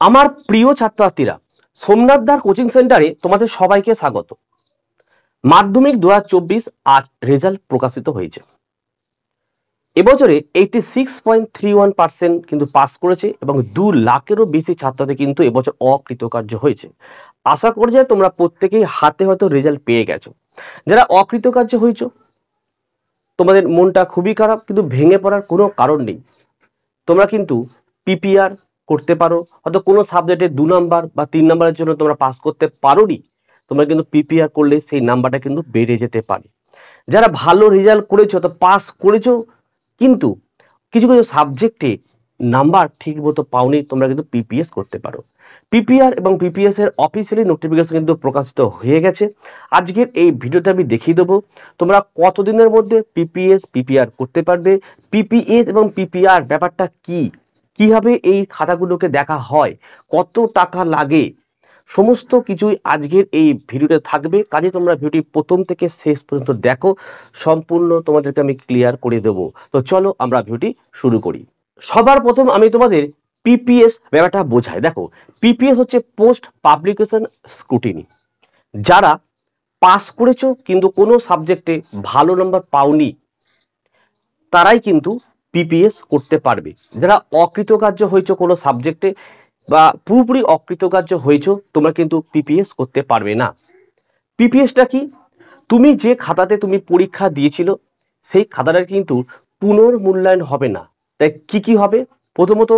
আমার প্রিয় ছাত্রছাত্রীরা, সোমনাথ দার কোচিং সেন্টারে তোমাদের সবাইকে স্বাগত। মাধ্যমিক 2024 আজ রেজাল্ট প্রকাশিত হয়েছে। এবছরে 86.31% কিন্তু পাস করেছে এবং 2 লাখেরও বেশি ছাত্রছাত্রী কিন্তু এবছর অকৃতকার্য হয়েছে। আশা করি যে তোমরা প্রত্যেকেই হাতে হয়তো রেজাল্ট পেয়ে গেছো। যারা অকৃতকার্য হয়েছো তোমাদের মনটা খুবই খারাপ, কিন্তু ভেঙে পড়ার কোনো কারণ নেই। তোমরা কিন্তু পিপিআর করতে পারো, হয়তো কোনো সাবজেক্টে 2 নাম্বার বা 3 নাম্বারের জন্য তোমরা পাস করতে পারোনি, তোমরা কিন্তু পিপিআর করলে সেই নাম্বারটা কিন্তু বেড়ে যেতে পারে। যারা ভালো রেজাল্ট করেছো, তো পাস করেছো, কিন্তু কিছু কিছু সাবজেক্টে নাম্বার ঠিক মতো পাওনি, তোমরা কিন্তু পিপিএস করতে পারো। পিপিআর এবং পিপিএস এর অফিসিয়ালি নোটিফিকেশন কিন্তু প্রকাশিত হয়ে গেছে। আজকের এই ভিডিওটা আমি দেখিয়ে দেবো তোমরা কতদিনের মধ্যে পিপিএস পিপিআর করতে পারবে, পিপিএস এবং পিপিআর ব্যাপারটা কি, কিভাবে এই খাতাগুলোকে দেখা হয়, কত টাকা লাগে, সমস্ত কিছুই আজকের এই ভিডিওতে থাকবে। কাজে তোমরা ভিডিওটি প্রথম থেকে শেষ পর্যন্ত দেখো, সম্পূর্ণ তোমাদেরকে আমি ক্লিয়ার করে দেবো। তো চলো আমরা ভিডিওটি শুরু করি। সবার প্রথম আমি তোমাদের পিপিএস ব্যাপারটা বোঝাই। দেখো, পিপিএস হচ্ছে পোস্ট পাবলিকেশন স্ক্রুটিনি। যারা পাস করেছো কিন্তু কোনো সাবজেক্টে ভালো নাম্বার পাওনি, তারাই কিন্তু পিপিএস করতে পারবে। যারা অকৃতকার্য হয়েছো কোনো সাবজেক্টে বা পুরোপুরি অকৃতকার্য হয়েছো, তোমরা কিন্তু পিপিএস করতে পারবে না। পিপিএসটা কি? তুমি যে খাতাতে তুমি পরীক্ষা দিয়েছিল সেই খাতাটার কিন্তু পুনর্মূল্যায়ন হবে না। তাই কি কি হবে? প্রথমত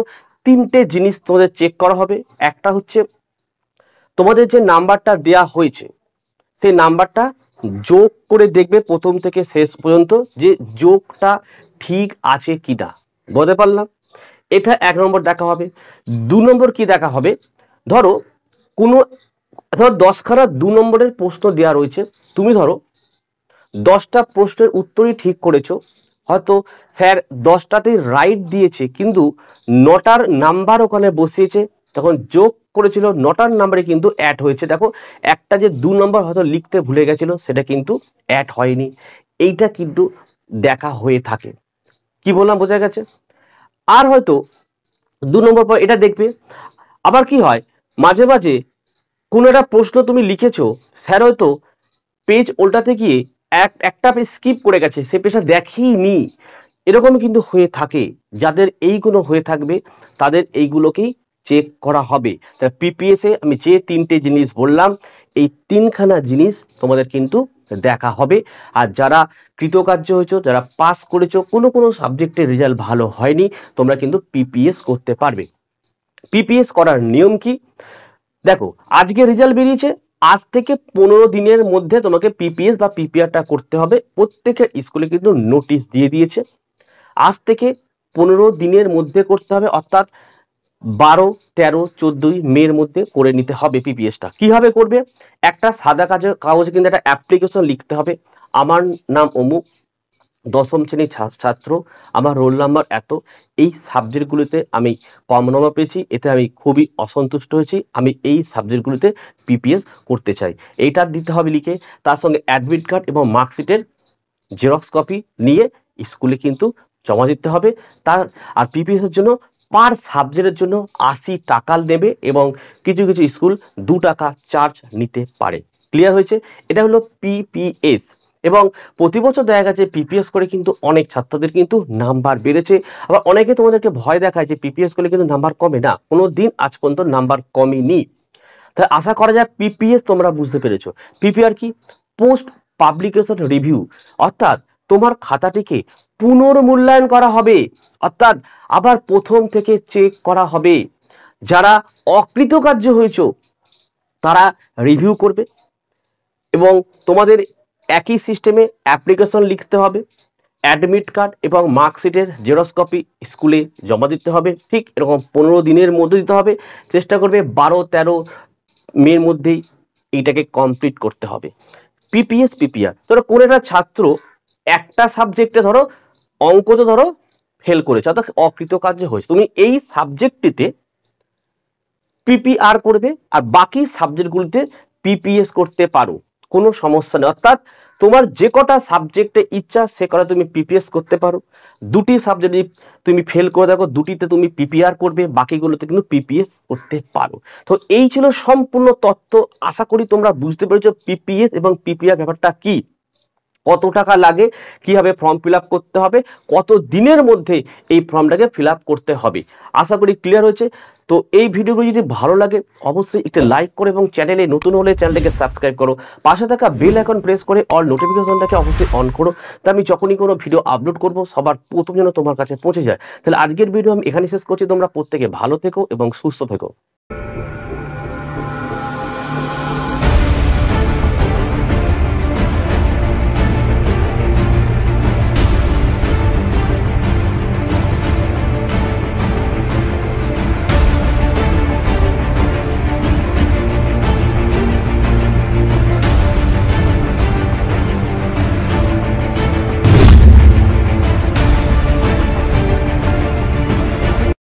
3টে জিনিস তোমাদের চেক করা হবে। একটা হচ্ছে তোমাদের যে নাম্বারটা দেয়া হয়েছে সেই নাম্বারটা যোগ করে দেখবে প্রথম থেকে শেষ পর্যন্ত যে যোগটা ঠিক আছে কিনা। বুঝতে পারলাম? এটা 1 নম্বর দেখা হবে। 2 নম্বর কি দেখা হবে? ধরো 10খানা 2 নম্বরের প্রশ্ন দেওয়া রয়েছে, তুমি ধরো 10টা প্রশ্নের উত্তরই ঠিক করেছো, হয়তো স্যার 10টাতেই রাইট দিয়েছে, কিন্তু 9টার নাম্বার ওখানে বসিয়েছে, তখন যোগ করেছিল 9টার নাম্বারে কিন্তু অ্যাড হয়েছে। দেখো, একটা যে 2 নম্বর হয়তো লিখতে ভুলে গেছিল সেটা কিন্তু অ্যাড হয়নি। এইটা কিন্তু দেখা হয়ে থাকে। কি বললাম, বোঝা গেছে? আর হয়তো 2 নম্বর পর এটা দেখবে। আবার কি হয়, মাঝে মাঝে কোনো একটা প্রশ্ন তুমি লিখেছো, স্যার হয়তো পেজ উল্টাতে গিয়ে একটা পেজ স্কিপ করে গেছে, সে পেজটা দেখেইনি। এরকম কিন্তু হয়ে থাকে। যাদের এইগুলো হয়ে থাকবে তাদের এইগুলোকেই চেক করা হবে। তাহলে পিপিএস এ আমি যে 3টে জিনিস বললাম, এই 3খানা জিনিস তোমাদের কিন্তু দেখা হবে। আর যারা কৃতকার্য হয়েছো, যারা পাস করেছো, কোনো কোনো সাবজেক্টের রেজাল্ট ভালো হয়নি, তোমরা কিন্তু পিপিএস করতে পারবে। পিপিএস করার নিয়ম কি? দেখো, আজকে রেজাল্ট বেরিয়েছে, আজ থেকে 15 দিনের মধ্যে তোমাকে পিপিএস বা পিপিআরটা করতে হবে। প্রত্যেকের স্কুলে কিন্তু নোটিশ দিয়ে দিয়েছে, আজ থেকে 15 দিনের মধ্যে করতে হবে, অর্থাৎ 12, 13, 14 মের মধ্যে করে নিতে হবে। পিপিএসটা কিভাবে করবে? একটা সাদা কাগজে কিন্তু একটা অ্যাপ্লিকেশন লিখতে হবে। আমার নাম অমুক, 10ম শ্রেণীর ছাত্র, আমার রোল নাম্বার এত, এই সাবজেক্টগুলিতে আমি কম নম্বর পেয়েছি, এতে আমি খুবই অসন্তুষ্ট হয়েছি, আমি এই সাবজেক্টগুলিতে পিপিএস করতে চাই, এইটা দিতে হবে লিখে। তার সঙ্গে অ্যাডমিট কার্ড এবং মার্কশিটের জেরক্স কপি নিয়ে স্কুলে কিন্তু জমা দিতে হবে। আর পিপিএস এর জন্য পার সাবজেক্টের জন্য 80 টাকা নেবে এবং কিছু কিছু স্কুল 2 টাকা চার্জ নিতে পারে। ক্লিয়ার হয়েছে? এটা হলো পিপিএস। এবং প্রতি বছর দেখা গেছে পিপিএস করে কিন্তু অনেক ছাত্রদের কিন্তু নাম্বার বেড়েছে। আবার অনেকে তোমাদেরকে ভয় দেখায় যে পিপিএস করলে কিন্তু নাম্বার কমে না, কোনো দিন আজ পর্যন্ত নাম্বার কমেনি। তাই আশা করা যায় পিপিএস তোমরা বুঝতে পেরেছো। পিপিআর কি? পোস্ট পাবলিকেশন রিভিউ, অর্থাৎ তোমার খাতাটিকে পুনর্মূল্যায়ন করা হবে, অর্থাৎ আবার প্রথম থেকে চেক করা হবে। যারা অকৃতকার্য হয়েছো তারা রিভিউ করবে এবং তোমাদের একই সিস্টেমে অ্যাপ্লিকেশন লিখতে হবে, অ্যাডমিট কার্ড এবং মার্কশিটের জেরক্স কপি স্কুলে জমা দিতে হবে। ঠিক এরকম 15 দিনের মধ্যে দিতে হবে। চেষ্টা করবে 12-13 মের মধ্যেই এইটাকে কমপ্লিট করতে হবে। পিপিএস পিপিআর, ধরো কোন একটা ছাত্র একটা সাবজেক্টে ধরো অঙ্কতে ধরো ফেল করেছে, অর্থাৎ অকৃতকার্য হয়েছে, তুমি এই সাবজেক্টটিতে পিপিআর করবে আর বাকি সাবজেক্টগুলিতে পিপিএস করতে পারো। কোনো সমস্যা নেই। অর্থাৎ তোমার যে কটা সাবজেক্টে ইচ্ছা সে কটা তুমি পিপিএস করতে পারো। দুটি সাবজেক্ট যদি তুমি ফেল করে দেখো, দুটিতে তুমি পিপিআর করবে, বাকিগুলোতে কিন্তু পিপিএস করতে পারো। তো এই ছিল সম্পূর্ণ তথ্য। আশা করি তোমরা বুঝতে পেরেছো পিপিএস এবং পিপিআর ব্যাপারটা কি, কত টাকা লাগে, কিভাবে ফর্ম ফিল আপ করতে হবে, কত দিনের মধ্যে এই ফর্মটাকে ফিল আপ করতে হবে। আশা করি ক্লিয়ার হয়েছে। তো এই ভিডিওগুলো যদি ভালো লাগে অবশ্যই একটু লাইক করো এবং চ্যানেলে নতুন হলে চ্যানেলটাকে সাবস্ক্রাইব করো, পাশে থাকা বেল আইকন প্রেস করে অল নোটিফিকেশনটাকে অবশ্যই অন করো, তা আমি যখনই কোনো ভিডিও আপলোড করব সবার প্রথম যেন তোমার কাছে পৌঁছে যায়। তাহলে আজকের ভিডিও আমি এখানে শেষ করছি। তোমরা প্রত্যেকে ভালো থেকো এবং সুস্থ থেকো।